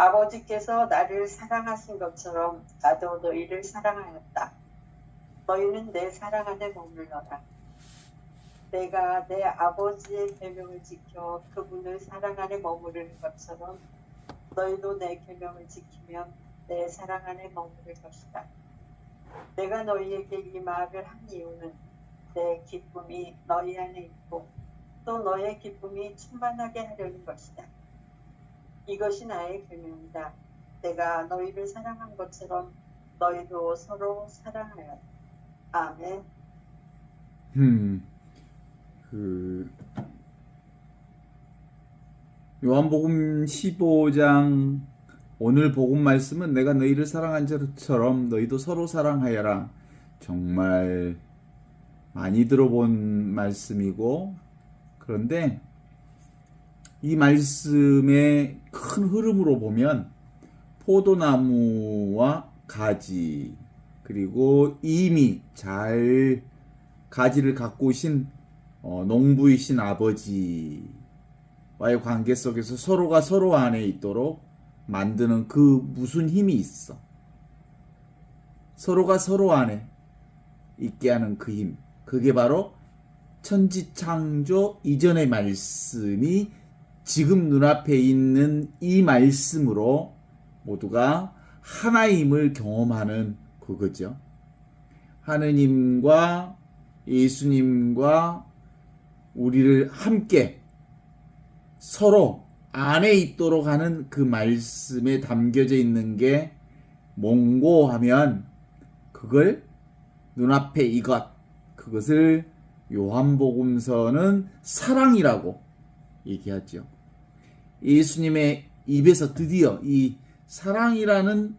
아버지께서 나를 사랑하신 것처럼 나도 너희를 사랑하였다. 너희는 내 사랑 안에 머물러라. 내가 내 아버지의 계명을 지켜 그분을 사랑 안에 머무르는 것처럼 너희도 내 계명을 지키면 내 사랑 안에 머무를 것이다. 내가 너희에게 이 말을 한 이유는 내 기쁨이 너희 안에 있고 또 너의 기쁨이 충만하게 하려는 것이다. 이것이 나의 계명이다. 내가 너희를 사랑한 것처럼 너희도 서로 사랑하여. 아멘. 요한복음 15장 오늘 복음 말씀은 내가 너희를 사랑한 것처럼 너희도 서로 사랑하여라. 정말 많이 들어본 말씀이고, 그런데 이 말씀의 큰 흐름으로 보면 포도나무와 가지, 그리고 이미 잘 가지를 가꾸신 농부이신 아버지와의 관계 속에서 서로가 서로 안에 있도록 만드는 그 무슨 힘이 있어. 서로가 서로 안에 있게 하는 그 힘. 그게 바로 천지창조 이전의 말씀이 지금 눈앞에 있는 이 말씀으로 모두가 하나임을 경험하는 그거죠. 하느님과 예수님과 우리를 함께 서로 안에 있도록 하는 그 말씀에 담겨져 있는 게 뭔고 하면 그걸 눈앞에 그것을 요한복음서는 사랑이라고 얘기하죠. 예수님의 입에서 드디어 이 사랑이라는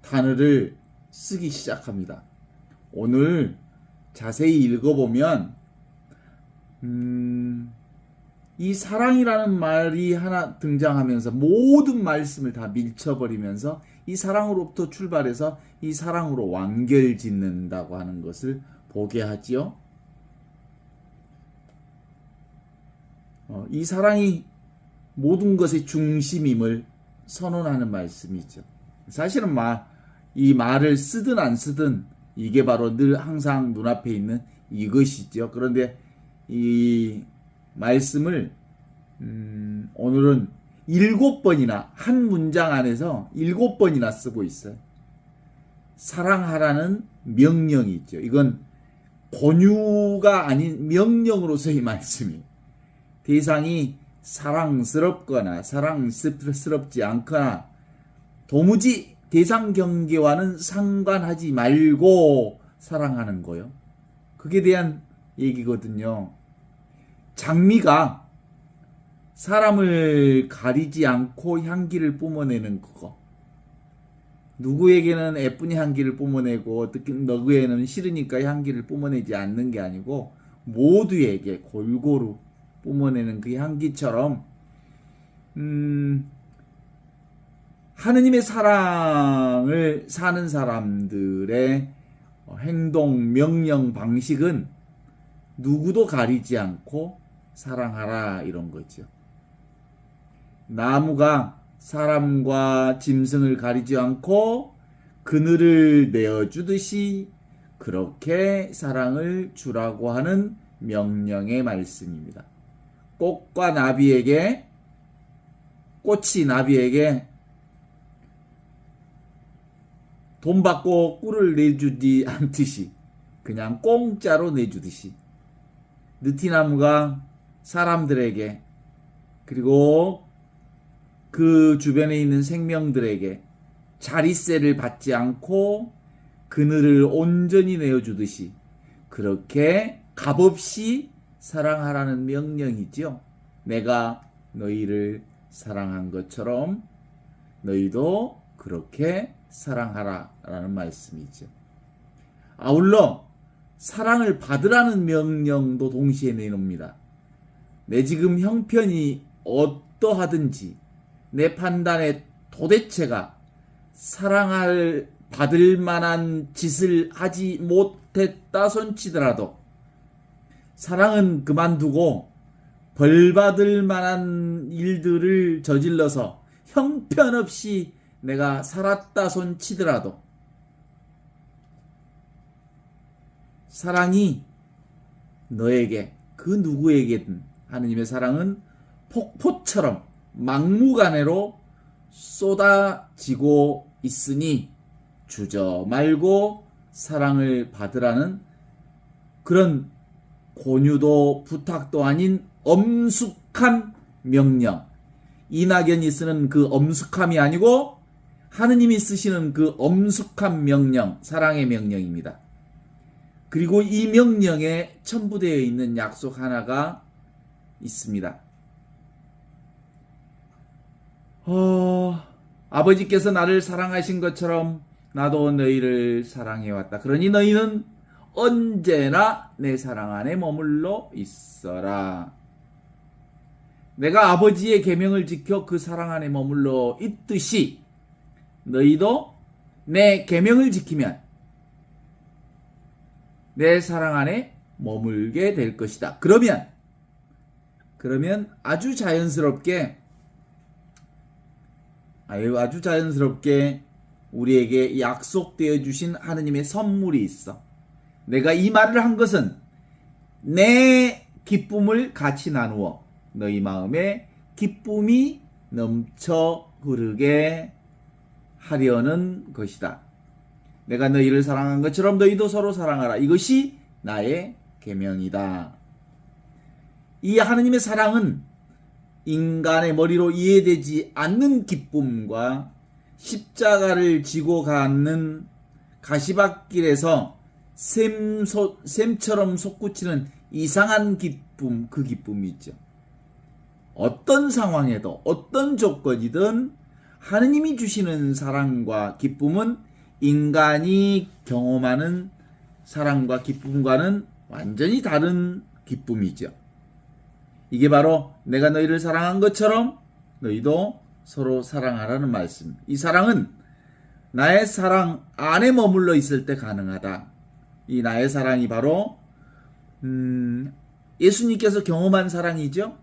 단어를 쓰기 시작합니다. 오늘 자세히 읽어보면 이 사랑이라는 말이 하나 등장하면서 모든 말씀을 다 밀쳐버리면서 이 사랑으로부터 출발해서 이 사랑으로 완결짓는다고 하는 것을 보게 하지요. 이 사랑이 모든 것의 중심임을 선언하는 말씀이죠. 사실은 이 말을 쓰든 안 쓰든 이게 바로 늘 항상 눈앞에 있는 이것이죠. 그런데 이 말씀을 오늘은 7번이나 한 문장 안에서 7번이나 쓰고 있어요. 사랑하라는 명령이 있죠. 이건 권유가 아닌 명령으로서의 말씀이에요. 대상이 사랑스럽거나 사랑스럽지 않거나 도무지 대상 경계와는 상관하지 말고 사랑하는 거요. 그게 대한 얘기거든요. 장미가 사람을 가리지 않고 향기를 뿜어내는 그거. 누구에게는 예쁜 향기를 뿜어내고 누구에게는 싫으니까 향기를 뿜어내지 않는 게 아니고 모두에게 골고루 뿜어내는 그 향기처럼 하느님의 사랑을 사는 사람들의 행동, 명령, 방식은 누구도 가리지 않고 사랑하라 이런 거죠. 나무가 사람과 짐승을 가리지 않고 그늘을 내어주듯이 그렇게 사랑을 주라고 하는 명령의 말씀입니다. 꽃이 나비에게 돈 받고 꿀을 내주지 않듯이 그냥 공짜로 내주듯이 느티나무가 사람들에게 그리고 그 주변에 있는 생명들에게 자릿세를 받지 않고 그늘을 온전히 내어주듯이 그렇게 값없이 사랑하라는 명령이죠. 내가 너희를 사랑한 것처럼 너희도 그렇게 사랑하라라는 말씀이죠. 아울러 사랑을 받으라는 명령도 동시에 내놓습니다. 내 지금 형편이 어떠하든지 내 판단에 도대체가 사랑을 받을 만한 짓을 하지 못했다 손치더라도 사랑은 그만두고 벌 받을 만한 일들을 저질러서 형편없이 내가 살았다 손치더라도 사랑이 너에게 그 누구에게든 하느님의 사랑은 폭포처럼 막무가내로 쏟아지고 있으니 주저 말고 사랑을 받으라는 그런 권유도 부탁도 아닌 엄숙한 명령. 이낙연이 쓰는 그 엄숙함이 아니고 하느님이 쓰시는 그 엄숙한 명령, 사랑의 명령입니다. 그리고 이 명령에 첨부되어 있는 약속 하나가 있습니다. 아버지께서 나를 사랑하신 것처럼 나도 너희를 사랑해왔다. 그러니 너희는 언제나 내 사랑 안에 머물러 있어라. 내가 아버지의 계명을 지켜 그 사랑 안에 머물러 있듯이 너희도 내 계명을 지키면 내 사랑 안에 머물게 될 것이다. 그러면 아주 자연스럽게 우리에게 약속되어 주신 하느님의 선물이 있어. 내가 이 말을 한 것은 내 기쁨을 같이 나누어 너희 마음에 기쁨이 넘쳐 흐르게 하려는 것이다. 내가 너희를 사랑한 것처럼 너희도 서로 사랑하라. 이것이 나의 계명이다. 이 하느님의 사랑은 인간의 머리로 이해되지 않는 기쁨과 십자가를 지고 가는 가시밭길에서 샘처럼 솟구치는 이상한 기쁨, 그 기쁨이 있죠. 어떤 상황에도 어떤 조건이든 하느님이 주시는 사랑과 기쁨은 인간이 경험하는 사랑과 기쁨과는 완전히 다른 기쁨이죠. 이게 바로 내가 너희를 사랑한 것처럼 너희도 서로 사랑하라는 말씀. 이 사랑은 나의 사랑 안에 머물러 있을 때 가능하다. 이 나의 사랑이 바로 예수님께서 경험한 사랑이죠.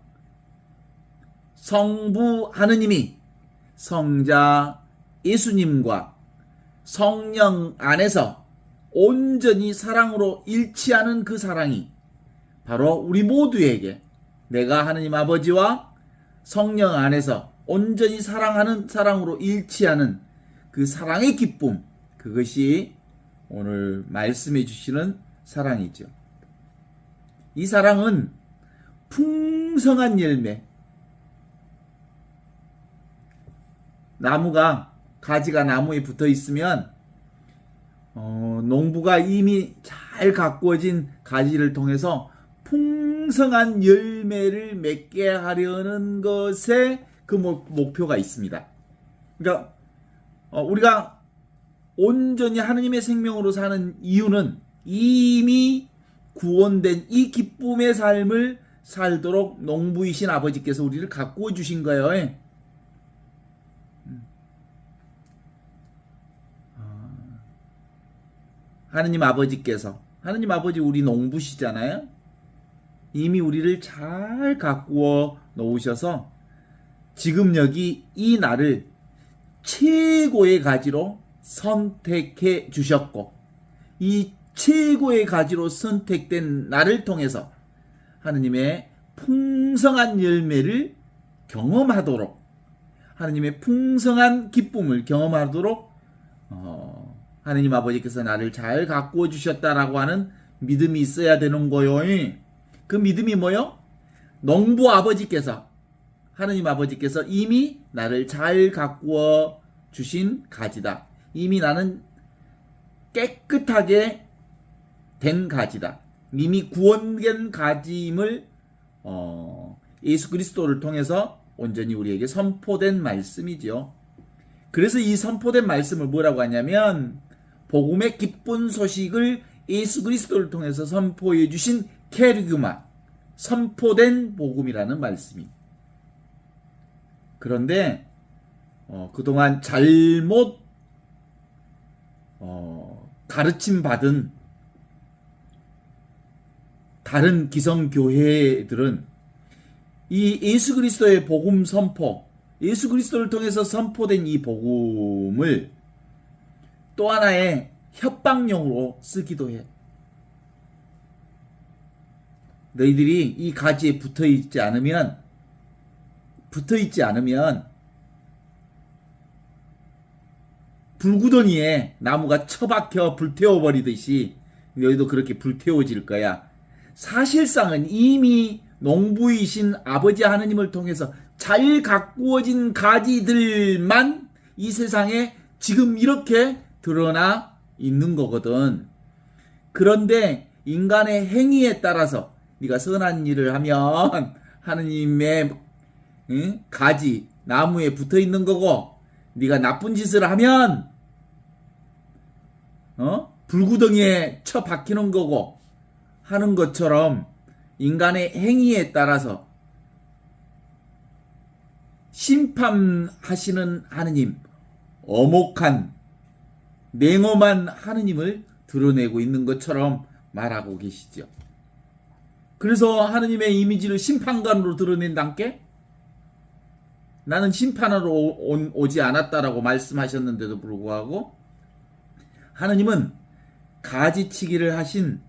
성부 하느님이 성자 예수님과 성령 안에서 온전히 사랑으로 일치하는 그 사랑이 바로 우리 모두에게 내가 하느님 아버지와 성령 안에서 온전히 사랑하는 사랑으로 일치하는 그 사랑의 기쁨, 그것이 오늘 말씀해 주시는 사랑이죠. 이 사랑은 풍성한 열매, 나무가 가지가 나무에 붙어 있으면 농부가 이미 잘 가꾸어진 가지를 통해서 풍성한 열매를 맺게 하려는 것에 그 목표가 있습니다. 그러니까 우리가 온전히 하느님의 생명으로 사는 이유는 이미 구원된 이 기쁨의 삶을 살도록 농부이신 아버지께서 우리를 가꾸어 주신 거예요. 하느님 아버지 우리 농부시잖아요. 이미 우리를 잘 가꾸어 놓으셔서 지금 여기 이 날을 최고의 가지로 선택해 주셨고, 이 최고의 가지로 선택된 나를 통해서 하느님의 풍성한 열매를 경험하도록, 하느님의 풍성한 기쁨을 경험하도록 하느님 아버지께서 나를 잘 가꾸어 주셨다라고 하는 믿음이 있어야 되는 거요. 그 믿음이 뭐요? 농부 아버지께서, 하느님 아버지께서 이미 나를 잘 가꾸어 주신 가지다. 이미 나는 깨끗하게 된 가지다. 이미 구원된 가지임을 예수 그리스도를 통해서 온전히 우리에게 선포된 말씀이죠. 그래서 이 선포된 말씀을 뭐라고 하냐면 복음의 기쁜 소식을 예수 그리스도를 통해서 선포해 주신 케르규마, 선포된 복음이라는 말씀입니다. 그런데 그동안 잘못 가르침 받은 다른 기성교회들은 이 예수 그리스도의 복음 선포, 예수 그리스도를 통해서 선포된 이 복음을 또 하나의 협박용으로 쓰기도 해. 너희들이 이 가지에 붙어있지 않으면 불구덩이에 나무가 처박혀 불태워버리듯이 너희도 그렇게 불태워질 거야. 사실상은 이미 농부이신 아버지 하느님을 통해서 잘 가꾸어진 가지들만 이 세상에 지금 이렇게 드러나 있는 거거든. 그런데 인간의 행위에 따라서 네가 선한 일을 하면 하느님의 가지, 나무에 붙어 있는 거고, 네가 나쁜 짓을 하면 불구덩이에 처박히는 거고 하는 것처럼 인간의 행위에 따라서 심판하시는 하느님, 엄혹한 냉엄한 하느님을 드러내고 있는 것처럼 말하고 계시죠. 그래서 하느님의 이미지를 심판관으로 드러낸다께? 나는 심판하러 오지 않았다라고 말씀하셨는데도 불구하고 하느님은 가지치기를 하신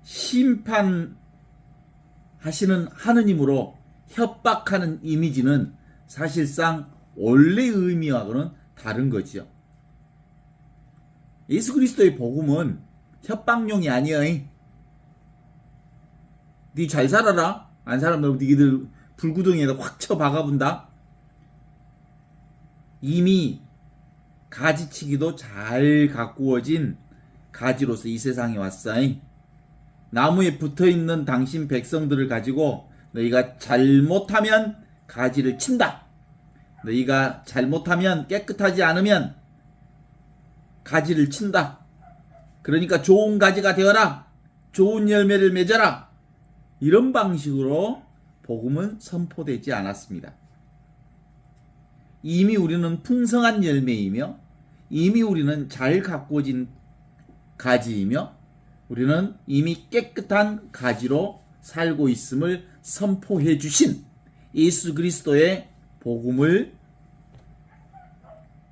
심판하시는 하느님으로 협박하는 이미지는 사실상 원래 의미하고는 다른 거지요. 예수 그리스도의 복음은 협박용이 아니야. 니 잘 살아라. 안 살아면 니들 불구덩이에다 확 쳐 박아본다. 이미 가지치기도 잘 가꾸어진 가지로서 이 세상에 왔어. 나무에 붙어있는 당신 백성들을 가지고 너희가 잘못하면 가지를 친다. 너희가 잘못하면 깨끗하지 않으면 가지를 친다. 그러니까 좋은 가지가 되어라. 좋은 열매를 맺어라. 이런 방식으로 복음은 선포되지 않았습니다. 이미 우리는 풍성한 열매이며 이미 우리는 잘 가꾸어진 가지이며 우리는 이미 깨끗한 가지로 살고 있음을 선포해 주신 예수 그리스도의 복음을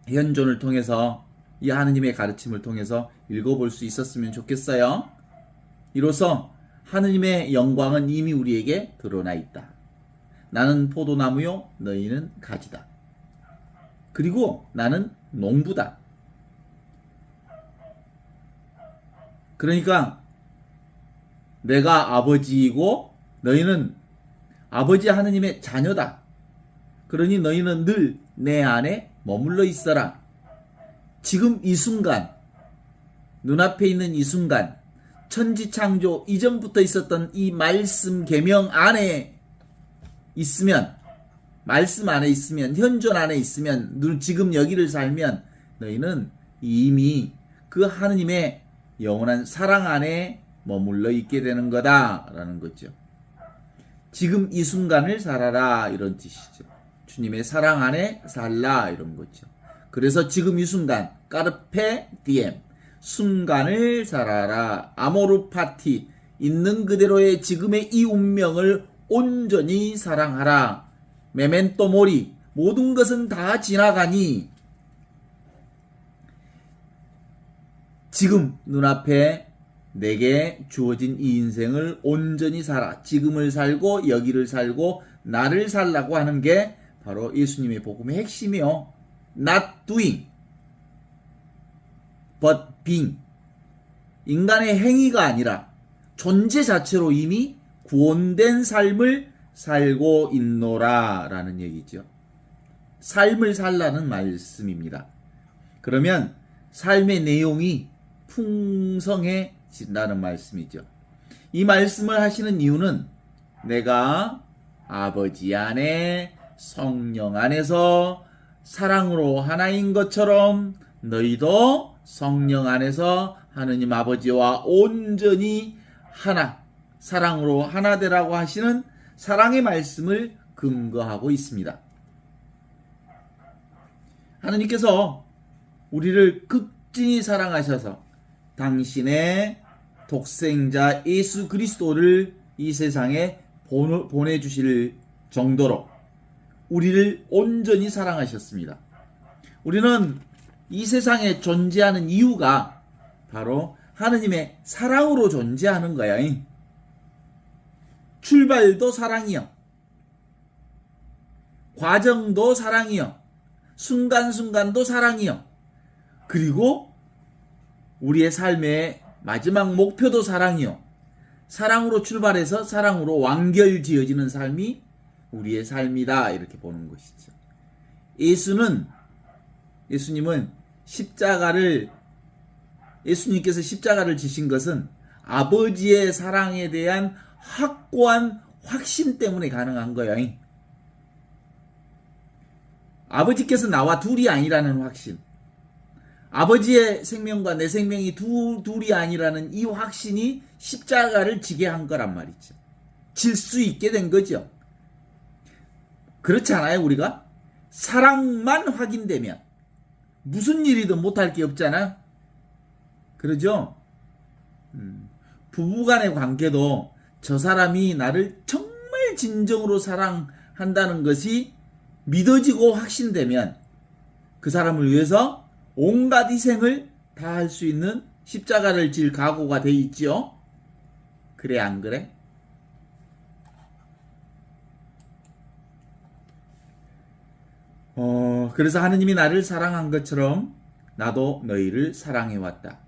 현존을 통해서 이 하느님의 가르침을 통해서 읽어볼 수 있었으면 좋겠어요. 이로써 하느님의 영광은 이미 우리에게 드러나 있다. 나는 포도나무요, 너희는 가지다. 그리고 나는 농부다. 그러니까 내가 아버지이고 너희는 아버지 하느님의 자녀다. 그러니 너희는 늘 내 안에 머물러 있어라. 지금 이 순간, 눈앞에 있는 이 순간, 천지창조 이전부터 있었던 이 말씀 계명 안에 있으면, 말씀 안에 있으면, 현존 안에 있으면, 지금 여기를 살면 너희는 이미 그 하느님의 영원한 사랑 안에 머물러 있게 되는 거다라는 거죠. 지금 이 순간을 살아라 이런 뜻이죠. 주님의 사랑 안에 살라 이런 거죠. 그래서 지금 이 순간 까르페 디엠 순간을 살아라. 아모르 파티 있는 그대로의 지금의 이 운명을 온전히 사랑하라. 메멘토 모리 모든 것은 다 지나가니 지금 눈앞에 내게 주어진 이 인생을 온전히 살아. 지금을 살고 여기를 살고 나를 살라고 하는 게 바로 예수님의 복음의 핵심이요. Not doing, but being. 인간의 행위가 아니라 존재 자체로 이미 구원된 삶을 살고 있노라 라는 얘기죠. 삶을 살라는 말씀입니다. 그러면 삶의 내용이 풍성해진다는 말씀이죠. 이 말씀을 하시는 이유는 내가 아버지 안에 성령 안에서 사랑으로 하나인 것처럼 너희도 성령 안에서 하느님 아버지와 온전히 하나, 사랑으로 하나 되라고 하시는 사랑의 말씀을 근거하고 있습니다. 하느님께서 우리를 극진히 사랑하셔서 당신의 독생자 예수 그리스도를 이 세상에 보내주실 정도로 우리를 온전히 사랑하셨습니다. 우리는 이 세상에 존재하는 이유가 바로 하느님의 사랑으로 존재하는 거야. 출발도 사랑이요. 과정도 사랑이요. 순간순간도 사랑이요. 그리고 우리의 삶의 마지막 목표도 사랑이요. 사랑으로 출발해서 사랑으로 완결지어지는 삶이 우리의 삶이다. 이렇게 보는 것이죠. 예수님께서 십자가를 지신 것은 아버지의 사랑에 대한 확고한 확신 때문에 가능한 거예요. 아버지께서 나와 둘이 아니라는 확신, 아버지의 생명과 내 생명이 둘이 아니라는 이 확신이 십자가를 지게 한 거란 말이죠. 질 수 있게 된 거죠. 그렇지 않아요? 우리가 사랑만 확인되면 무슨 일이든 못할 게 없잖아. 그러죠? 부부간의 관계도 저 사람이 나를 정말 진정으로 사랑한다는 것이 믿어지고 확신되면 그 사람을 위해서 온갖 희생을 다 할 수 있는 십자가를 질 각오가 돼 있죠. 그래 안 그래? 그래서 하느님이 나를 사랑한 것처럼 나도 너희를 사랑해왔다.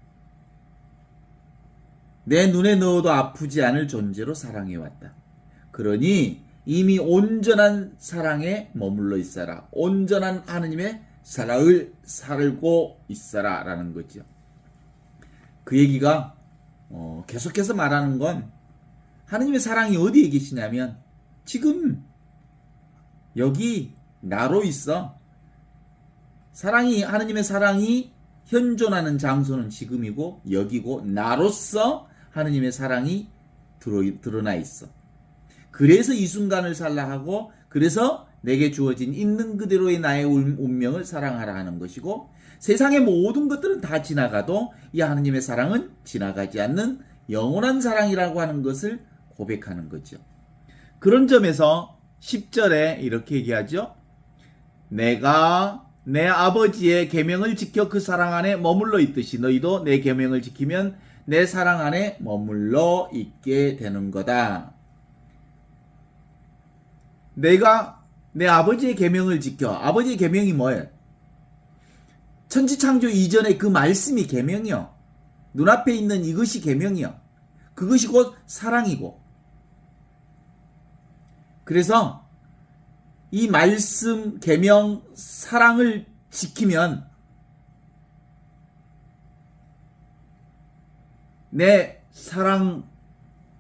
내 눈에 넣어도 아프지 않을 존재로 사랑해왔다. 그러니 이미 온전한 사랑에 머물러 있어라. 온전한 하느님의 사랑을 살고 있어라 라는 거죠. 그 얘기가 계속해서 말하는 건 하느님의 사랑이 어디에 계시냐면 지금 여기 나로 있어. 하느님의 사랑이 현존하는 장소는 지금이고 여기고 나로서 하느님의 사랑이 드러나 있어. 그래서 이 순간을 살라 하고 그래서 내게 주어진 있는 그대로의 나의 운명을 사랑하라 하는 것이고 세상의 모든 것들은 다 지나가도 이 하느님의 사랑은 지나가지 않는 영원한 사랑이라고 하는 것을 고백하는 거죠. 그런 점에서 10절에 이렇게 얘기하죠. 내가 내 아버지의 계명을 지켜 그 사랑 안에 머물러 있듯이 너희도 내 계명을 지키면 내 사랑 안에 머물러 있게 되는 거다. 내가 내 아버지의 계명을 지켜. 아버지의 계명이 뭐예요? 천지창조 이전에 그 말씀이 계명이요. 눈앞에 있는 이것이 계명이요. 그것이 곧 사랑이고. 그래서 이 말씀, 계명, 사랑을 지키면 내 사랑,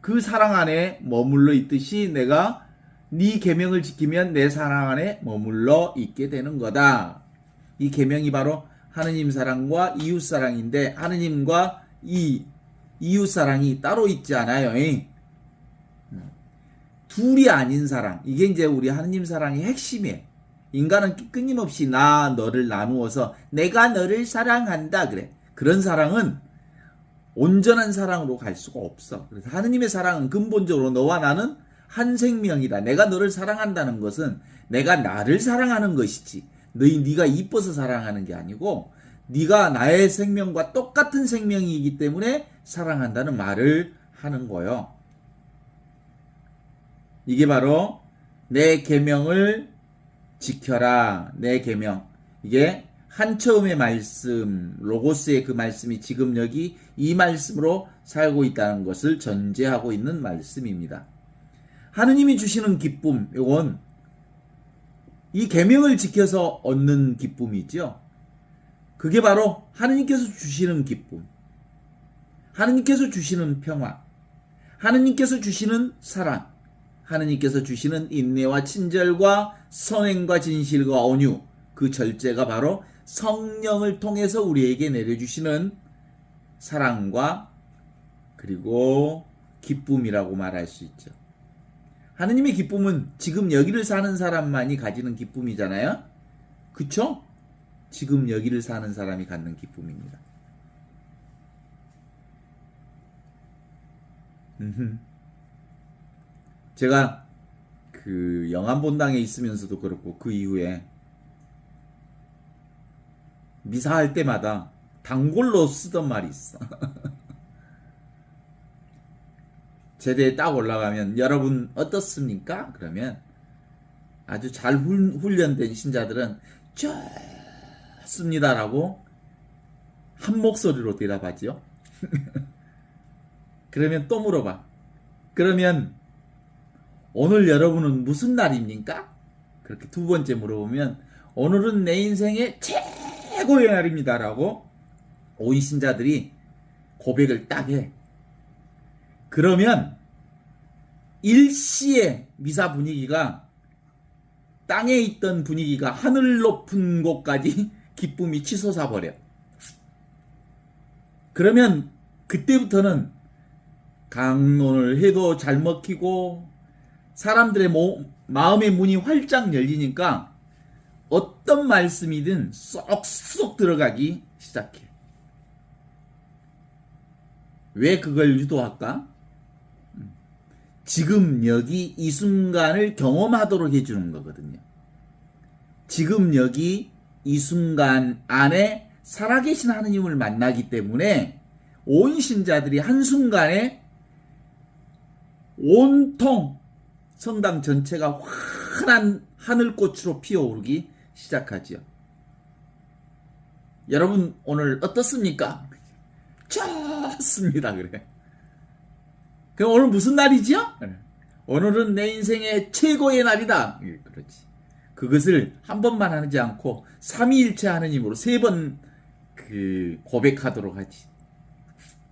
그 사랑 안에 머물러 있듯이 내가 네 계명을 지키면 내 사랑 안에 머물러 있게 되는 거다. 이 계명이 바로 하느님 사랑과 이웃 사랑인데 하느님과 이 이웃 사랑이 따로 있지 않아요. 둘이 아닌 사랑. 이게 이제 우리 하느님 사랑의 핵심이에요. 인간은 끊임없이 나 너를 나누어서 내가 너를 사랑한다 그래. 그런 사랑은 온전한 사랑으로 갈 수가 없어. 그래서 하느님의 사랑은 근본적으로 너와 나는 한 생명이다. 내가 너를 사랑한다는 것은 내가 나를 사랑하는 것이지. 네가 이뻐서 사랑하는 게 아니고 네가 나의 생명과 똑같은 생명이기 때문에 사랑한다는 말을 하는 거예요. 이게 바로 내 계명을 지켜라. 내 계명. 이게 한처음의 말씀, 로고스의 그 말씀이 지금 여기 이 말씀으로 살고 있다는 것을 전제하고 있는 말씀입니다. 하느님이 주시는 기쁨, 이건 이 계명을 지켜서 얻는 기쁨이죠. 그게 바로 하느님께서 주시는 기쁨, 하느님께서 주시는 평화, 하느님께서 주시는 사랑, 하느님께서 주시는 인내와 친절과 선행과 진실과 온유, 그 절제가 바로 성령을 통해서 우리에게 내려주시는 사랑과 그리고 기쁨이라고 말할 수 있죠. 하느님의 기쁨은 지금 여기를 사는 사람만이 가지는 기쁨이잖아요. 그쵸? 지금 여기를 사는 사람이 갖는 기쁨입니다. 제가 그 영암본당에 있으면서도 그렇고 그 이후에 미사할 때마다 단골로 쓰던 말이 있어. 제대에 딱 올라가면 여러분 어떻습니까? 그러면 아주 잘 훈련된 신자들은 좋습니다라고 한 목소리로 대답하지요. 그러면 또 물어봐. 그러면 오늘 여러분은 무슨 날입니까? 그렇게 두 번째 물어보면 오늘은 내 인생의 최고의 날입니다라고 온 신자들이 고백을 딱 해. 그러면 일시에 미사 분위기가 땅에 있던 분위기가 하늘 높은 곳까지 기쁨이 치솟아 버려. 그러면 그때부터는 강론을 해도 잘 먹히고 사람들의 마음의 문이 활짝 열리니까 어떤 말씀이든 쏙쏙 들어가기 시작해. 왜 그걸 유도할까? 지금 여기 이 순간을 경험하도록 해주는 거거든요. 지금 여기 이 순간 안에 살아계신 하느님을 만나기 때문에 온 신자들이 한순간에 온통 성당 전체가 환한 하늘꽃으로 피어오르기 시작하지요. 여러분 오늘 어떻습니까? 좋습니다. 그래. 그럼 오늘 무슨 날이지요? 오늘은 내 인생의 최고의 날이다. 그렇지. 그것을 한 번만 하지 않고 삼위일체 하느님으로 세 번 고백하도록 하지.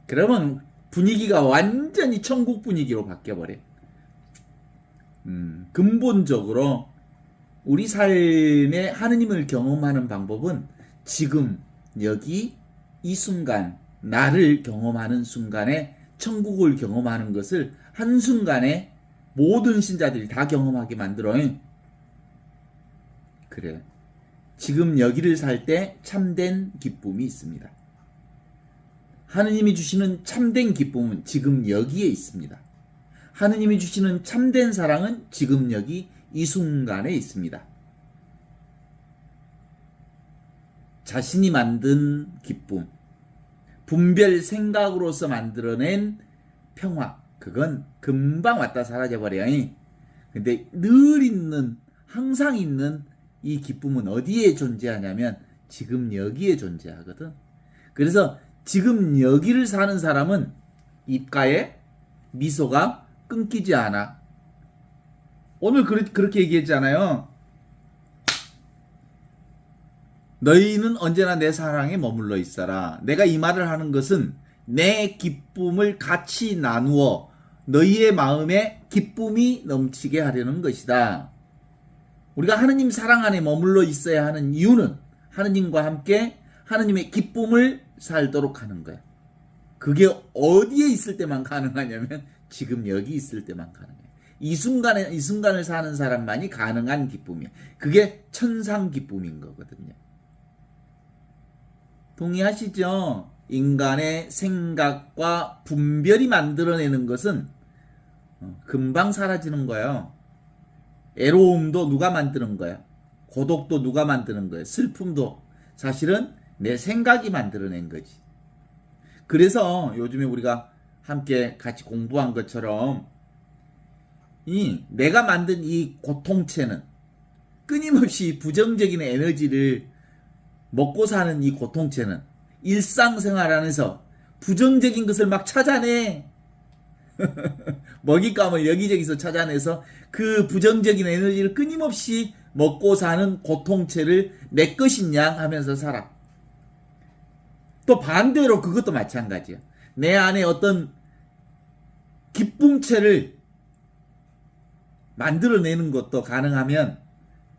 그러면 분위기가 완전히 천국 분위기로 바뀌어버려. 근본적으로 우리 삶에 하느님을 경험하는 방법은 지금 여기 이 순간 나를 경험하는 순간에 천국을 경험하는 것을 한순간에 모든 신자들이 다 경험하게 만들어. 그래. 지금 여기를 살 때 참된 기쁨이 있습니다. 하느님이 주시는 참된 기쁨은 지금 여기에 있습니다. 하느님이 주시는 참된 사랑은 지금 여기 이 순간에 있습니다. 자신이 만든 기쁨, 분별 생각으로서 만들어낸 평화, 그건 금방 왔다 사라져버려. 근데 늘 있는, 항상 있는 이 기쁨은 어디에 존재하냐면 지금 여기에 존재하거든. 그래서 지금 여기를 사는 사람은 입가에 미소가 끊기지 않아. 오늘 그렇게 얘기했잖아요. 너희는 언제나 내 사랑에 머물러 있어라. 내가 이 말을 하는 것은 내 기쁨을 같이 나누어 너희의 마음에 기쁨이 넘치게 하려는 것이다. 우리가 하느님 사랑 안에 머물러 있어야 하는 이유는 하느님과 함께 하느님의 기쁨을 살도록 하는 거야. 그게 어디에 있을 때만 가능하냐면 지금 여기 있을 때만 가능해. 이 순간을 사는 사람만이 가능한 기쁨이야. 그게 천상 기쁨인 거거든요. 동의하시죠? 인간의 생각과 분별이 만들어내는 것은 금방 사라지는 거예요. 애로움도 누가 만드는 거야? 고독도 누가 만드는 거야? 슬픔도 사실은 내 생각이 만들어낸 거지. 그래서 요즘에 우리가 함께 같이 공부한 것처럼 내가 만든 이 고통체는 끊임없이 부정적인 에너지를 먹고 사는 이 고통체는 일상생활 안에서 부정적인 것을 막 찾아내. 먹잇감을 여기저기서 찾아내서 그 부정적인 에너지를 끊임없이 먹고 사는 고통체를 내 것이냐 하면서 살아. 또 반대로 그것도 마찬가지야. 내 안에 어떤 기쁨체를 만들어내는 것도 가능하면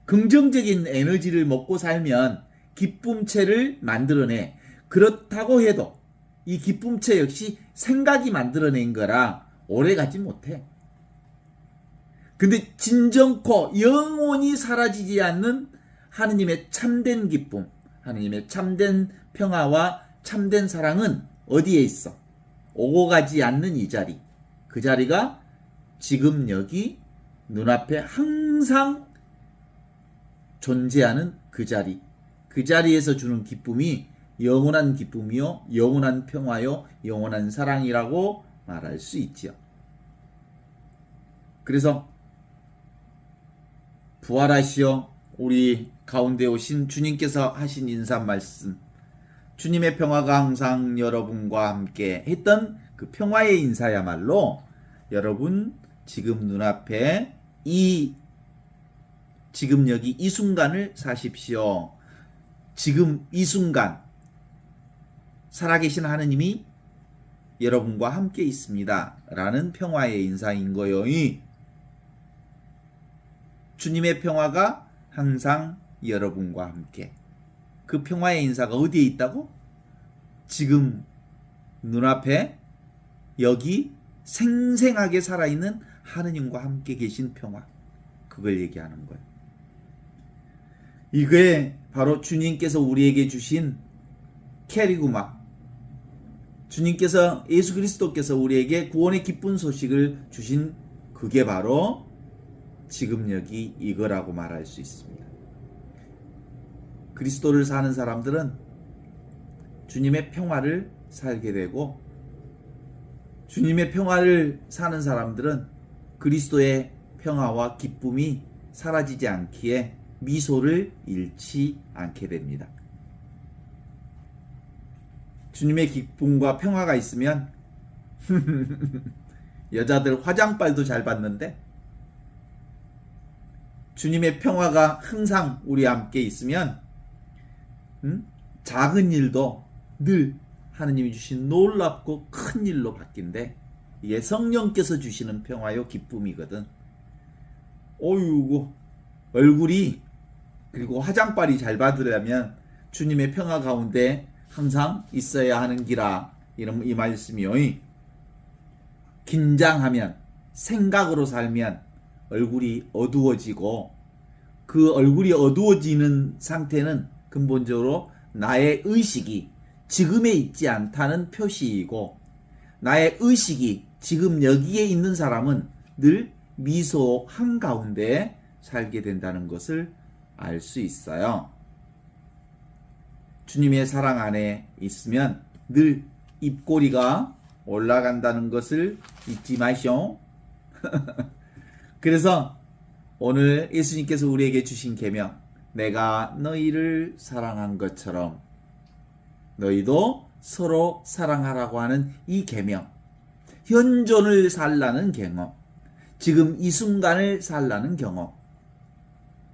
긍정적인 에너지를 먹고 살면 기쁨체를 만들어내. 그렇다고 해도 이 기쁨체 역시 생각이 만들어낸 거라 오래가지 못해. 근데 진정코 영원히 사라지지 않는 하느님의 참된 기쁨, 하느님의 참된 평화와 참된 사랑은 어디에 있어? 오고 가지 않는 이 자리. 그 자리가 지금 여기 눈앞에 항상 존재하는 그 자리, 그 자리에서 주는 기쁨이 영원한 기쁨이요, 영원한 평화요, 영원한 사랑이라고 말할 수 있지요. 그래서 부활하시어 우리 가운데 오신 주님께서 하신 인사 말씀, 주님의 평화가 항상 여러분과 함께 했던 그 평화의 인사야말로 여러분 지금 눈앞에 지금 여기 이 순간을 사십시오. 지금 이 순간 살아계신 하느님이 여러분과 함께 있습니다. 라는 평화의 인사인 거요. 주님의 평화가 항상 여러분과 함께. 그 평화의 인사가 어디에 있다고? 지금 눈앞에 여기 생생하게 살아있는 하느님과 함께 계신 평화. 그걸 얘기하는 거예요. 이게 바로 주님께서 우리에게 주신 캐리구마. 주님께서 예수 그리스도께서 우리에게 구원의 기쁜 소식을 주신 그게 바로 지금 여기 이거라고 말할 수 있습니다. 그리스도를 사는 사람들은 주님의 평화를 살게 되고 주님의 평화를 사는 사람들은 그리스도의 평화와 기쁨이 사라지지 않기에 미소를 잃지 않게 됩니다. 주님의 기쁨과 평화가 있으면 여자들 화장빨도 잘 받는데 주님의 평화가 항상 우리 함께 있으면 작은 일도 늘 하느님이 주신 놀랍고 큰 일로 바뀐대. 이게 성령께서 주시는 평화요 기쁨이거든. 어이구 얼굴이 그리고 화장빨이 잘 받으려면 주님의 평화 가운데 항상 있어야 하는 기라. 이런 이 말씀이요. 긴장하면 생각으로 살면 얼굴이 어두워지고 그 얼굴이 어두워지는 상태는 근본적으로 나의 의식이 지금에 있지 않다는 표시이고 나의 의식이 지금 여기에 있는 사람은 늘 미소 한가운데 살게 된다는 것을 알 수 있어요. 주님의 사랑 안에 있으면 늘 입꼬리가 올라간다는 것을 잊지 마시오. 그래서 오늘 예수님께서 우리에게 주신 계명, 내가 너희를 사랑한 것처럼 너희도 서로 사랑하라고 하는 이 계명, 현존을 살라는 경험, 지금 이 순간을 살라는 경험,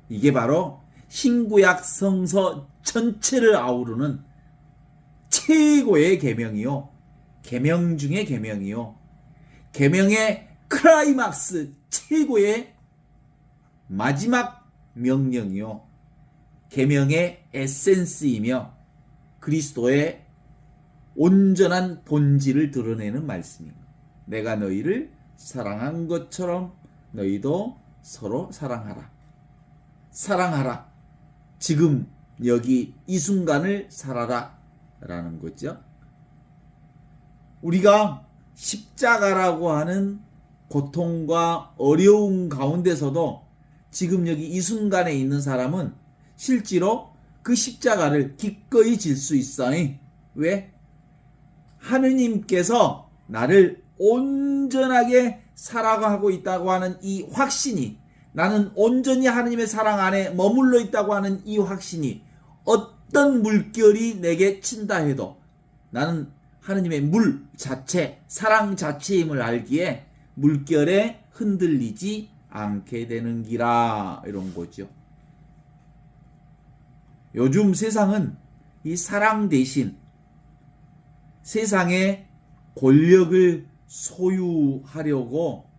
이게 바로 신구약 성서 전체를 아우르는 최고의 계명이요, 계명 중의 계명이요, 계명의 클라이막스 최고의 마지막 명령이요, 계명의 에센스이며 그리스도의 온전한 본질을 드러내는 말씀입니다. 내가 너희를 사랑한 것처럼 너희도 서로 사랑하라. 사랑하라. 지금 여기 이 순간을 살아라. 라는 거죠. 우리가 십자가라고 하는 고통과 어려움 가운데서도 지금 여기 이 순간에 있는 사람은 실제로 그 십자가를 기꺼이 질 수 있어. 왜? 하느님께서 나를 온전하게 사랑하고 있다고 하는 이 확신이, 나는 온전히 하느님의 사랑 안에 머물러 있다고 하는 이 확신이 어떤 물결이 내게 친다 해도 나는 하느님의 물 자체, 사랑 자체임을 알기에 물결에 흔들리지 않게 되는 기라. 이런 거죠. 요즘 세상은 이 사랑 대신 세상의 권력을 소유하려고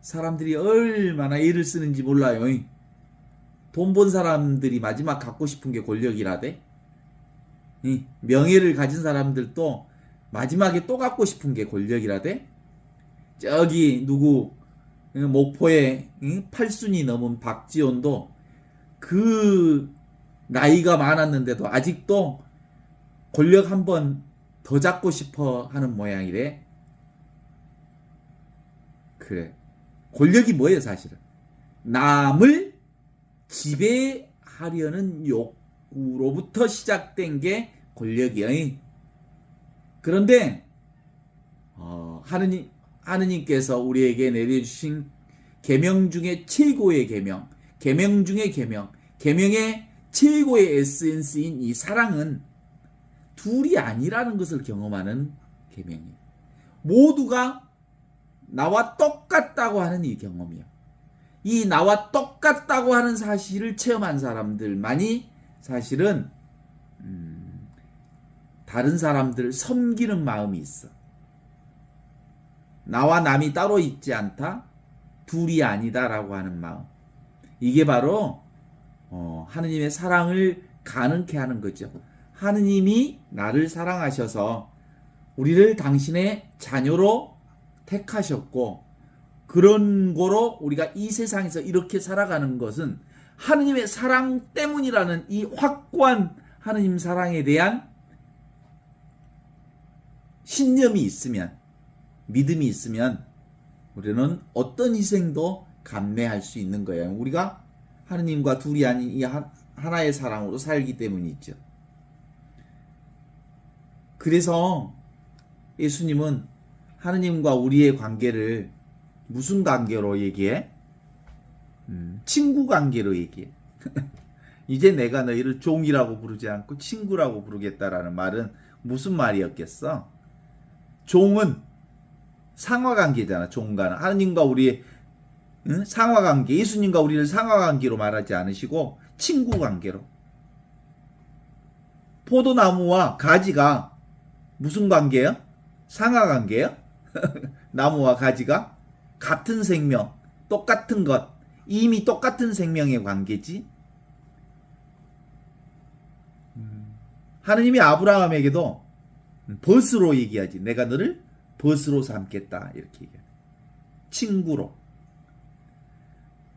사람들이 얼마나 애를 쓰는지 몰라요. 돈 번 사람들이 마지막 갖고 싶은 게 권력이라대. 명예를 가진 사람들도 마지막에 또 갖고 싶은 게 권력이라대. 저기 누구 목포에 8순이 넘은 박지원도 그 나이가 많았는데도 아직도 권력 한번 더 잡고 싶어 하는 모양이래. 그래. 권력이 뭐예요, 사실은? 남을 지배하려는 욕구로부터 시작된 게 권력이에요. 그런데 하느님께서 우리에게 내려주신 계명 중에 최고의 계명, 계명 중에 계명, 계명의 최고의 에센스인 이 사랑은 둘이 아니라는 것을 경험하는 계명이에요. 모두가 나와 똑같다고 하는 이 경험이에요. 이 나와 똑같다고 하는 사실을 체험한 사람들만이 사실은 다른 사람들을 섬기는 마음이 있어. 나와 남이 따로 있지 않다, 둘이 아니다라고 하는 마음. 이게 바로 하느님의 사랑을 가능케 하는 거죠. 하느님이 나를 사랑하셔서 우리를 당신의 자녀로 택하셨고, 그런 거로 우리가 이 세상에서 이렇게 살아가는 것은 하느님의 사랑 때문이라는 이 확고한 하느님 사랑에 대한 신념이 있으면, 믿음이 있으면 우리는 어떤 희생도 감내할 수 있는 거예요. 우리가 하느님과 둘이 아닌 이 하나의 사랑으로 살기 때문이죠. 그래서 예수님은 하느님과 우리의 관계를 무슨 관계로 얘기해? 친구 관계로 얘기해. 이제 내가 너희를 종이라고 부르지 않고 친구라고 부르겠다라는 말은 무슨 말이었겠어? 종은 상하관계잖아. 종과는 하느님과 우리의 상하관계, 예수님과 우리를 상하관계로 말하지 않으시고 친구 관계로. 포도나무와 가지가 무슨 관계예요? 상하관계예요? 나무와 가지가 같은 생명, 똑같은 것, 이미 똑같은 생명의 관계지. 하느님이 아브라함에게도 벗으로 얘기하지. 내가 너를 벗으로 삼겠다 이렇게 얘기해. 친구로.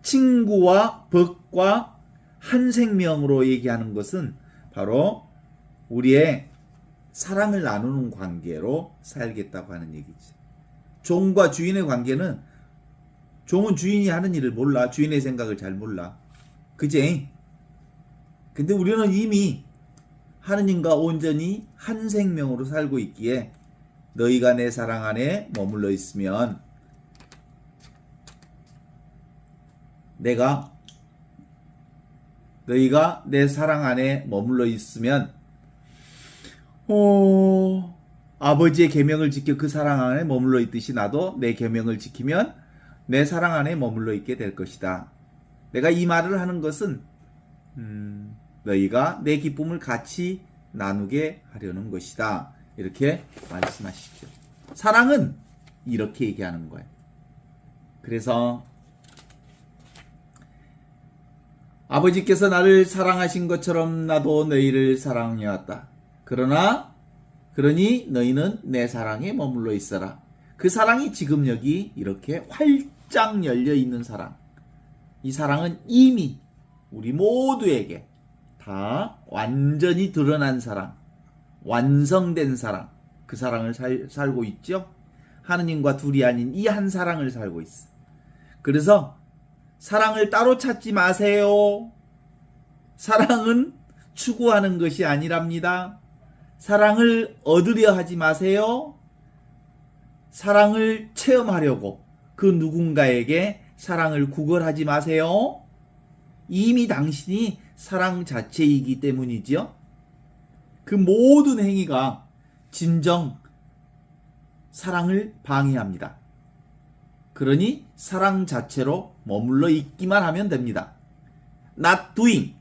친구와 벗과 한 생명으로 얘기하는 것은 바로 우리의 사랑을 나누는 관계로 살겠다고 하는 얘기지. 종과 주인의 관계는, 종은 주인이 하는 일을 몰라. 주인의 생각을 잘 몰라. 그지? 근데 우리는 이미 하느님과 온전히 한 생명으로 살고 있기에 너희가 내 사랑 안에 머물러 있으면 너희가 내 사랑 안에 머물러 있으면 아버지의 계명을 지켜 그 사랑 안에 머물러 있듯이 나도 내 계명을 지키면 내 사랑 안에 머물러 있게 될 것이다. 내가 이 말을 하는 것은 너희가 내 기쁨을 같이 나누게 하려는 것이다. 이렇게 말씀하시죠. 사랑은 이렇게 얘기하는 거예요. 그래서 아버지께서 나를 사랑하신 것처럼 나도 너희를 사랑해왔다. 그러니 너희는 내 사랑에 머물러 있어라. 그 사랑이 지금 여기 이렇게 활짝 열려 있는 사랑. 이 사랑은 이미 우리 모두에게 다 완전히 드러난 사랑, 완성된 사랑, 그 사랑을 살고 있죠. 하느님과 둘이 아닌 이 한 사랑을 살고 있어. 그래서 사랑을 따로 찾지 마세요. 사랑은 추구하는 것이 아니랍니다. 사랑을 얻으려 하지 마세요. 사랑을 체험하려고 그 누군가에게 사랑을 구걸하지 마세요. 이미 당신이 사랑 자체이기 때문이지요. 그 모든 행위가 진정 사랑을 방해합니다. 그러니 사랑 자체로 머물러 있기만 하면 됩니다. Not doing.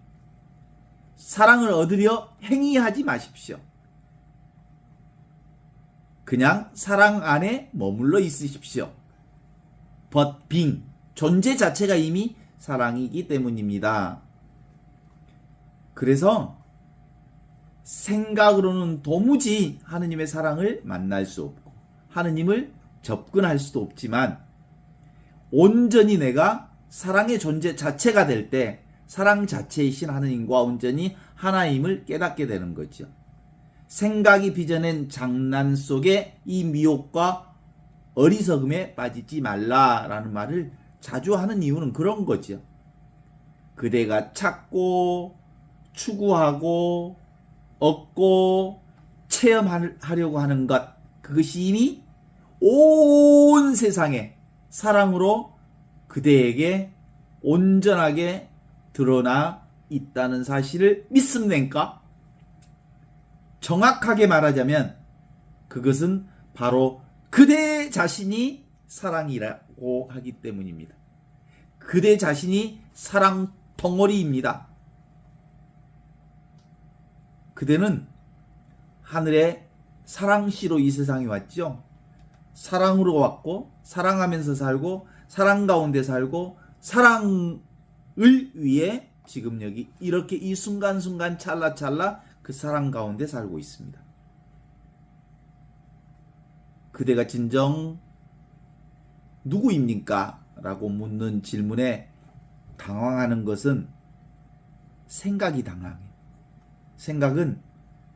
사랑을 얻으려 행위하지 마십시오. 그냥 사랑 안에 머물러 있으십시오. But being. 존재 자체가 이미 사랑이기 때문입니다. 그래서 생각으로는 도무지 하느님의 사랑을 만날 수 없고 하느님을 접근할 수도 없지만 온전히 내가 사랑의 존재 자체가 될 때 사랑 자체이신 하느님과 온전히 하나임을 깨닫게 되는 거죠. 생각이 빚어낸 장난 속에 이 미혹과 어리석음에 빠지지 말라라는 말을 자주 하는 이유는 그런 거죠. 그대가 찾고 추구하고 얻고 체험하려고 하는 것, 그것이 이미 온 세상에 사랑으로 그대에게 온전하게 드러나 있다는 사실을 믿습니까? 정확하게 말하자면 그것은 바로 그대 자신이 사랑이라고 하기 때문입니다. 그대 자신이 사랑 덩어리입니다. 그대는 하늘의 사랑씨로 이 세상에 왔죠. 사랑으로 왔고 사랑하면서 살고 사랑 가운데 살고 사랑을 위해 지금 여기 이렇게 이 순간순간 찰나찰나 그 사랑 가운데 살고 있습니다. 그대가 진정 누구입니까? 라고 묻는 질문에 당황하는 것은 생각이 당황해요. 생각은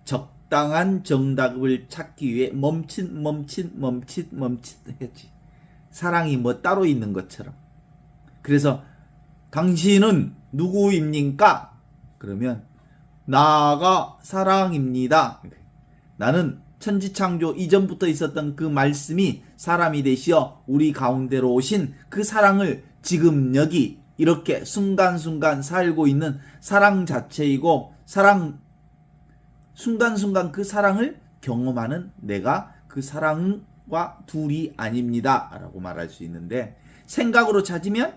적당한 정답을 찾기 위해 멈칫 했지. 사랑이 뭐 따로 있는 것처럼. 그래서 당신은 누구입니까? 그러면 나가 사랑입니다. 나는 천지창조 이전부터 있었던 그 말씀이 사람이 되시어 우리 가운데로 오신 그 사랑을 지금 여기 이렇게 순간순간 살고 있는 사랑 자체이고 순간순간 그 사랑을 경험하는 내가 그 사랑과 둘이 아닙니다. 라고 말할 수 있는데 생각으로 찾으면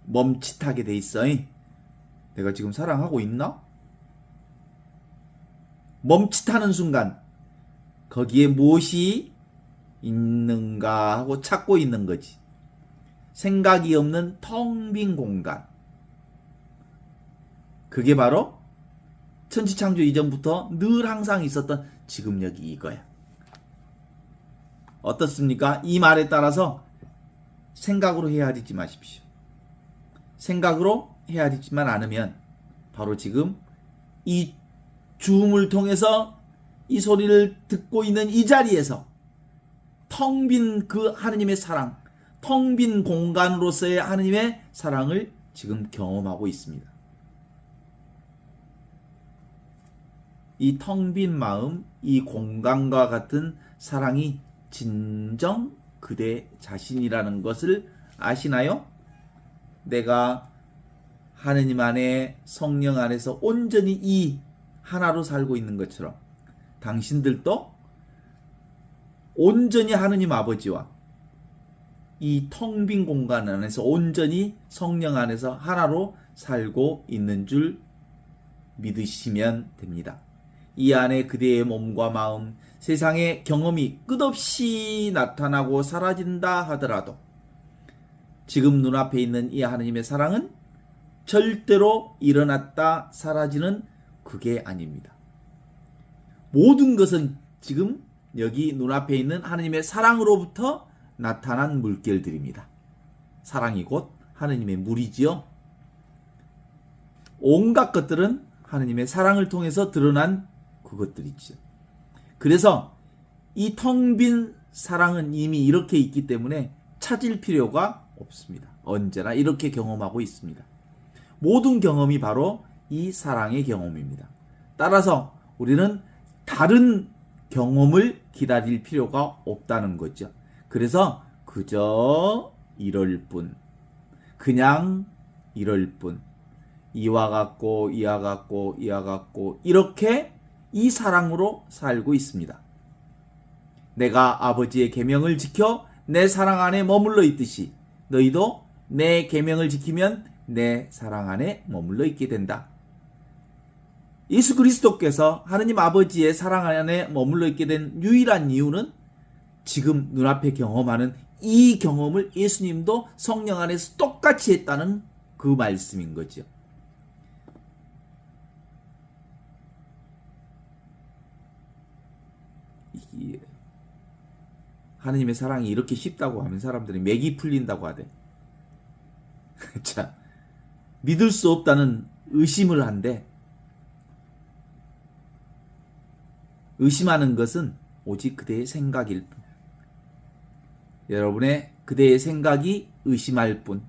멈칫하게 돼 있어. 내가 지금 사랑하고 있나? 멈칫하는 순간 거기에 무엇이 있는가 하고 찾고 있는 거지. 생각이 없는 텅 빈 공간. 그게 바로 천지창조 이전부터 늘 항상 있었던 지금 여기 이거야. 어떻습니까? 이 말에 따라서 생각으로 헤아리지 마십시오. 생각으로 헤아리지만 않으면 바로 지금 이 줌을 통해서 이 소리를 듣고 있는 이 자리에서 텅 빈 그 하느님의 사랑, 텅 빈 공간으로서의 하느님의 사랑을 지금 경험하고 있습니다. 이 텅 빈 마음, 이 공간과 같은 사랑이 진정 그대 자신이라는 것을 아시나요? 내가 하느님 안에 성령 안에서 온전히 이 하나로 살고 있는 것처럼 당신들도 온전히 하느님 아버지와 이 텅 빈 공간 안에서 온전히 성령 안에서 하나로 살고 있는 줄 믿으시면 됩니다. 이 안에 그대의 몸과 마음, 세상의 경험이 끝없이 나타나고 사라진다 하더라도 지금 눈앞에 있는 이 하느님의 사랑은 절대로 일어났다 사라지는 그게 아닙니다. 모든 것은 지금 여기 눈앞에 있는 하느님의 사랑으로부터 나타난 물결들입니다. 사랑이 곧 하느님의 물이지요. 온갖 것들은 하느님의 사랑을 통해서 드러난 그것들이죠. 그래서 이 텅 빈 사랑은 이미 이렇게 있기 때문에 찾을 필요가 없습니다. 언제나 이렇게 경험하고 있습니다. 모든 경험이 바로 이 사랑의 경험입니다. 따라서 우리는 다른 경험을 기다릴 필요가 없다는 거죠. 그래서 그저 이럴 뿐, 그냥 이럴 뿐, 이와 같고 이와 같고 이와 같고 이렇게 이 사랑으로 살고 있습니다. 내가 아버지의 계명을 지켜 내 사랑 안에 머물러 있듯이 너희도 내 계명을 지키면 내 사랑 안에 머물러 있게 된다. 예수 그리스도께서 하느님 아버지의 사랑 안에 머물러 있게 된 유일한 이유는 지금 눈앞에 경험하는 이 경험을 예수님도 성령 안에서 똑같이 했다는 그 말씀인 거죠. 하느님의 사랑이 이렇게 쉽다고 하면 사람들이 맥이 풀린다고 하대. 자, 믿을 수 없다는 의심을 한데 의심하는 것은 오직 그대의 생각일 뿐. 여러분의 그대의 생각이 의심할 뿐.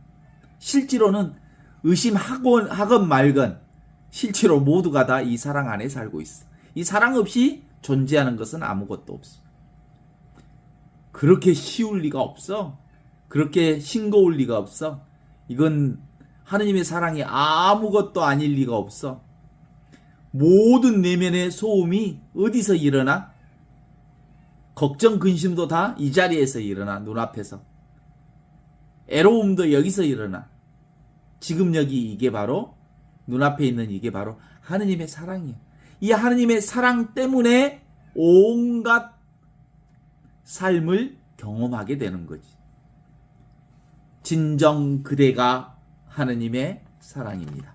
실제로는 의심하건 말건 실제로 모두가 다 이 사랑 안에 살고 있어. 이 사랑 없이 존재하는 것은 아무것도 없어. 그렇게 쉬울 리가 없어. 그렇게 싱거울 리가 없어. 이건 하느님의 사랑이 아무것도 아닐 리가 없어. 모든 내면의 소음이 어디서 일어나? 걱정, 근심도 다 이 자리에서 일어나. 눈앞에서. 애로움도 여기서 일어나. 지금 여기 이게 바로 눈앞에 있는 이게 바로 하느님의 사랑이에요. 이 하느님의 사랑 때문에 온갖 삶을 경험하게 되는 거지. 진정 그대가 하느님의 사랑입니다.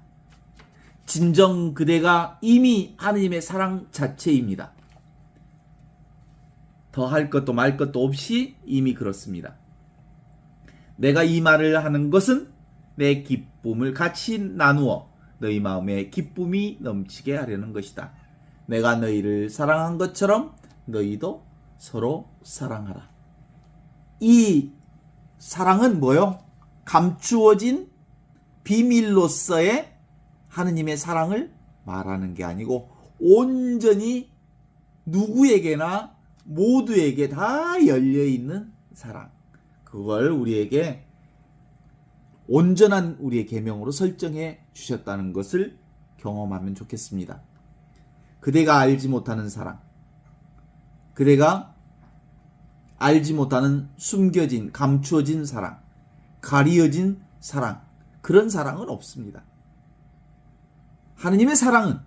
진정 그대가 이미 하느님의 사랑 자체입니다. 더 할 것도 말 것도 없이 이미 그렇습니다. 내가 이 말을 하는 것은 내 기쁨을 같이 나누어 너희 마음에 기쁨이 넘치게 하려는 것이다. 내가 너희를 사랑한 것처럼 너희도 서로 사랑하라. 이 사랑은 뭐요? 감추어진 비밀로서의 하느님의 사랑을 말하는 게 아니고 온전히 누구에게나 모두에게 다 열려있는 사랑. 그걸 우리에게 온전한 우리의 계명으로 설정해 주셨다는 것을 경험하면 좋겠습니다. 그대가 알지 못하는 사랑, 그대가 알지 못하는 숨겨진, 감추어진 사랑, 가리어진 사랑, 그런 사랑은 없습니다. 하느님의 사랑은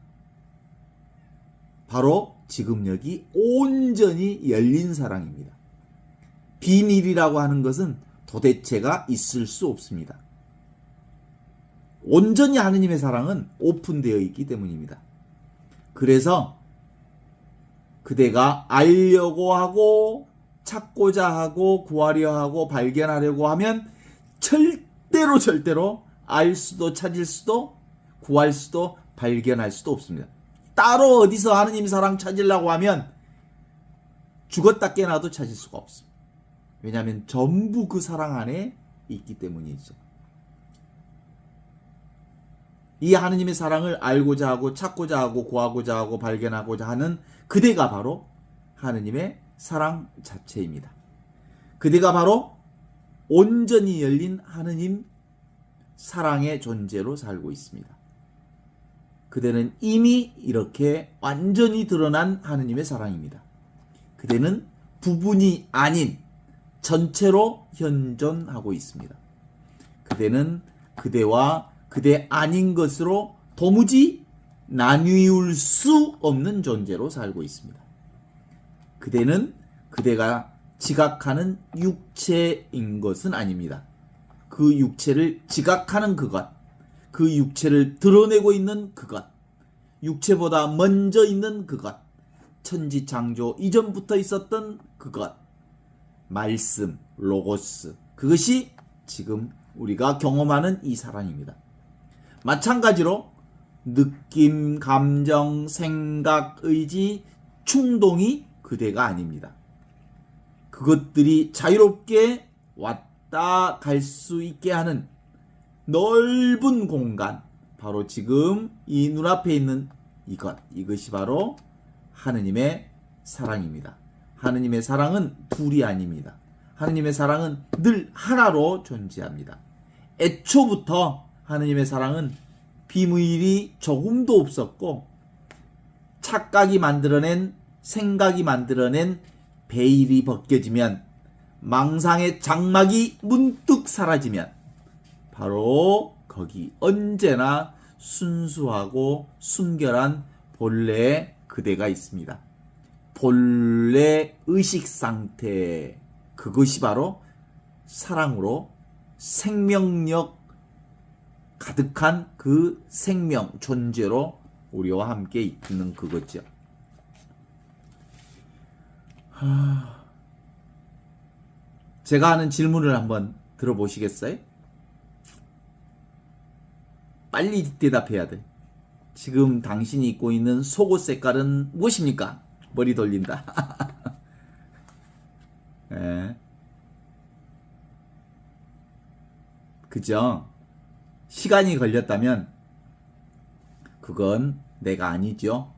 바로 지금 여기 온전히 열린 사랑입니다. 비밀이라고 하는 것은 도대체가 있을 수 없습니다. 온전히 하느님의 사랑은 오픈되어 있기 때문입니다. 그래서 그대가 알려고 하고 찾고자 하고 구하려 하고 발견하려고 하면 절대로 알 수도 찾을 수도 구할 수도 발견할 수도 없습니다. 따로 어디서 하느님 사랑 찾으려고 하면 죽었다 깨나도 찾을 수가 없습니다. 왜냐하면 전부 그 사랑 안에 있기 때문이죠. 이 하느님의 사랑을 알고자 하고 찾고자 하고 구하고자 하고 발견하고자 하는 그대가 바로 하느님의 사랑 자체입니다. 그대가 바로 온전히 열린 하느님 사랑의 존재로 살고 있습니다. 그대는 이미 이렇게 완전히 드러난 하느님의 사랑입니다. 그대는 부분이 아닌 전체로 현존하고 있습니다. 그대는 그대와 그대 아닌 것으로 도무지 나뉘울 수 없는 존재로 살고 있습니다. 그대는 그대가 지각하는 육체인 것은 아닙니다. 그 육체를 지각하는 그것, 그 육체를 드러내고 있는 그것, 육체보다 먼저 있는 그것, 천지창조 이전부터 있었던 그것, 말씀, 로고스, 그것이 지금 우리가 경험하는 이 사랑입니다. 마찬가지로 느낌, 감정, 생각, 의지, 충동이 그대가 아닙니다. 그것들이 자유롭게 왔다 갈 수 있게 하는 넓은 공간, 바로 지금 이 눈앞에 있는 이것이 바로 하느님의 사랑입니다. 하느님의 사랑은 둘이 아닙니다. 하느님의 사랑은 늘 하나로 존재합니다. 애초부터 하느님의 사랑은 비밀이 조금도 없었고 착각이 만들어낸, 생각이 만들어낸 베일이 벗겨지면, 망상의 장막이 문득 사라지면 바로 거기 언제나 순수하고 순결한 본래의 그대가 있습니다. 본래 의식 상태, 그것이 바로 사랑으로 생명력 가득한 그 생명 존재로 우리와 함께 있는 그거죠. 제가 하는 질문을 한번 들어보시겠어요? 빨리 대답해야 돼. 지금 당신이 입고 있는 속옷 색깔은 무엇입니까? 머리 돌린다. 네. 그죠? 시간이 걸렸다면 그건 내가 아니죠.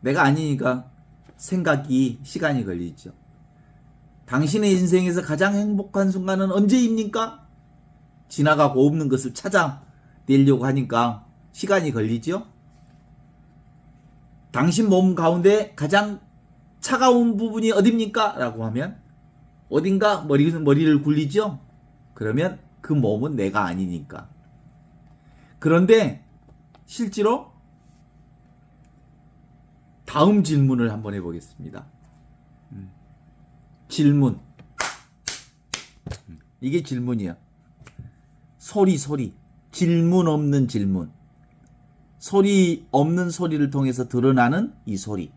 내가 아니니까 생각이 시간이 걸리죠. 당신의 인생에서 가장 행복한 순간은 언제입니까? 지나가고 없는 것을 찾아내려고 하니까 시간이 걸리죠. 당신 몸 가운데 가장 차가운 부분이 어딥니까? 라고 하면 어딘가 머리를 굴리죠. 그러면 그 몸은 내가 아니니까. 그런데 실제로 다음 질문을 한번 해보겠습니다. 질문. 이게 질문이야. 소리. 질문 없는 질문. 소리 없는 소리를 통해서 드러나는 이 소리.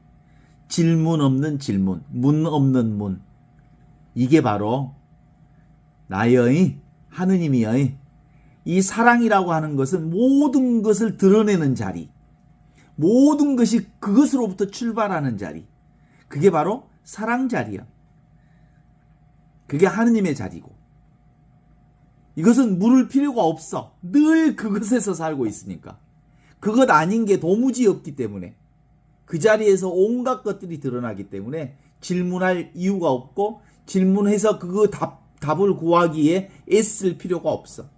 질문 없는 질문. 문 없는 문. 이게 바로 나의 하느님이의 이 사랑이라고 하는 것은 모든 것을 드러내는 자리. 모든 것이 그것으로부터 출발하는 자리. 그게 바로 사랑 자리야. 그게 하느님의 자리고. 이것은 물을 필요가 없어. 늘 그것에서 살고 있으니까. 그것 아닌 게 도무지 없기 때문에. 그 자리에서 온갖 것들이 드러나기 때문에 질문할 이유가 없고 질문해서 그 답을 구하기에 애쓸 필요가 없어.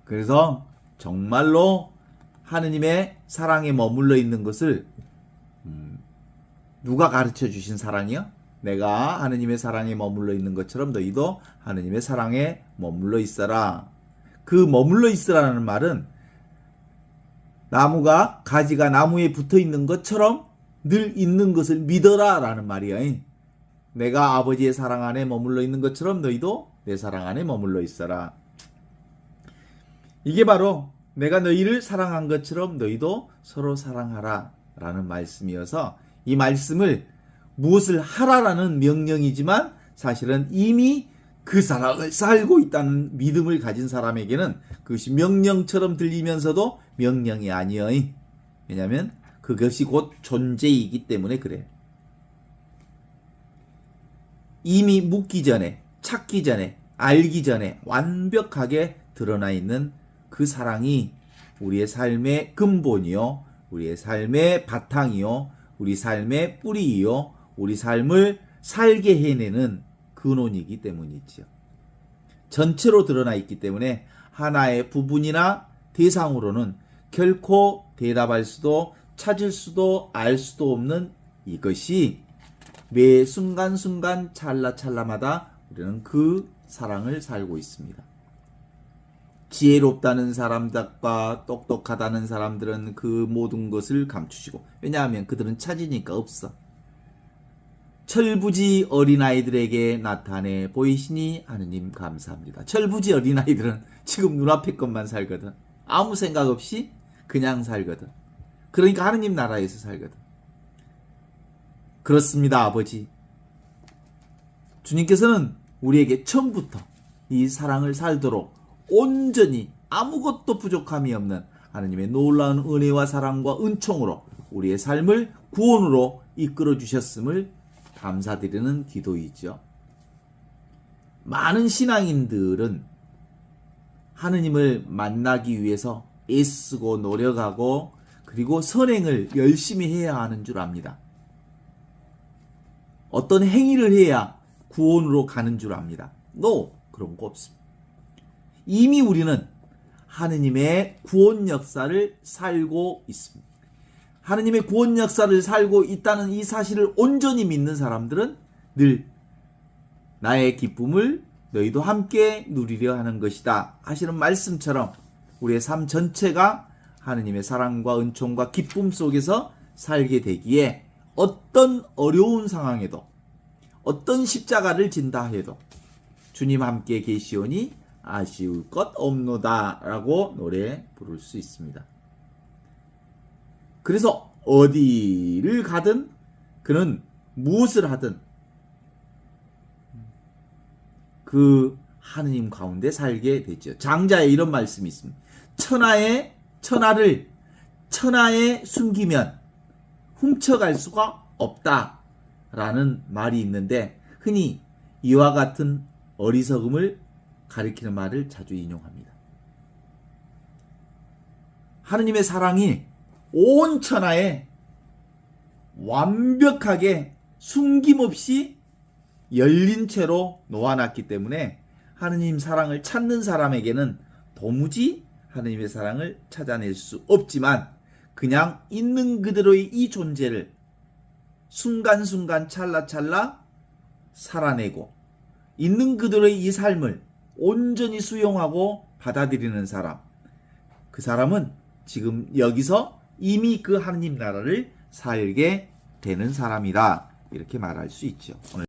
그래서 정말로 하느님의 사랑에 머물러 있는 것을 누가 가르쳐 주신 사랑이요? 내가 하느님의 사랑에 머물러 있는 것처럼 너희도 하느님의 사랑에 머물러 있어라. 그 머물러 있으라는 말은 나무가 가지가 나무에 붙어 있는 것처럼 늘 있는 것을 믿어라 라는 말이야. 내가 아버지의 사랑 안에 머물러 있는 것처럼 너희도 내 사랑 안에 머물러 있어라. 이게 바로 내가 너희를 사랑한 것처럼 너희도 서로 사랑하라 라는 말씀이어서 이 말씀을 무엇을 하라라는 명령이지만 사실은 이미 그 사랑을 살고 있다는 믿음을 가진 사람에게는 그것이 명령처럼 들리면서도 명령이 아니여. 왜냐하면 그것이 곧 존재이기 때문에 그래. 이미 묻기 전에, 찾기 전에, 알기 전에 완벽하게 드러나 있는 그 사랑이 우리의 삶의 근본이요, 우리의 삶의 바탕이요, 우리 삶의 뿌리이요, 우리 삶을 살게 해내는 근원이기 때문이지요. 전체로 드러나 있기 때문에 하나의 부분이나 대상으로는 결코 대답할 수도 찾을 수도 알 수도 없는 이것이 매 순간순간 찰나찰나마다 우리는 그 사랑을 살고 있습니다. 지혜롭다는 사람들과 똑똑하다는 사람들은 그 모든 것을 감추시고, 왜냐하면 그들은 찾으니까 없어. 철부지 어린아이들에게 나타내 보이시니 하느님 감사합니다. 철부지 어린아이들은 지금 눈앞의 것만 살거든. 아무 생각 없이 그냥 살거든. 그러니까 하느님 나라에서 살거든. 그렇습니다, 아버지. 주님께서는 우리에게 처음부터 이 사랑을 살도록 온전히 아무것도 부족함이 없는 하느님의 놀라운 은혜와 사랑과 은총으로 우리의 삶을 구원으로 이끌어 주셨음을 감사드리는 기도이죠. 많은 신앙인들은 하느님을 만나기 위해서 애쓰고 노력하고 그리고 선행을 열심히 해야 하는 줄 압니다. 어떤 행위를 해야 구원으로 가는 줄 압니다. 그런 거 없습니다. 이미 우리는 하느님의 구원 역사를 살고 있습니다. 하느님의 구원 역사를 살고 있다는 이 사실을 온전히 믿는 사람들은 늘 나의 기쁨을 너희도 함께 누리려 하는 것이다 하시는 말씀처럼 우리의 삶 전체가 하느님의 사랑과 은총과 기쁨 속에서 살게 되기에 어떤 어려운 상황에도 어떤 십자가를 진다 해도 주님 함께 계시오니 아쉬울 것 없노다 라고 노래 부를 수 있습니다. 그래서 어디를 가든 그는 무엇을 하든 그 하느님 가운데 살게 되죠. 장자에 이런 말씀이 있습니다. 천하를 천하에 숨기면 훔쳐갈 수가 없다라는 말이 있는데 흔히 이와 같은 어리석음을 가리키는 말을 자주 인용합니다. 하느님의 사랑이 온 천하에 완벽하게 숨김없이 열린 채로 놓아놨기 때문에 하느님 사랑을 찾는 사람에게는 도무지 하느님의 사랑을 찾아낼 수 없지만 그냥 있는 그대로의 이 존재를 순간순간 찰나찰나 살아내고 있는 그대로의 이 삶을 온전히 수용하고 받아들이는 사람, 그 사람은 지금 여기서 이미 그 하느님 나라를 살게 되는 사람이다, 이렇게 말할 수 있죠. 오늘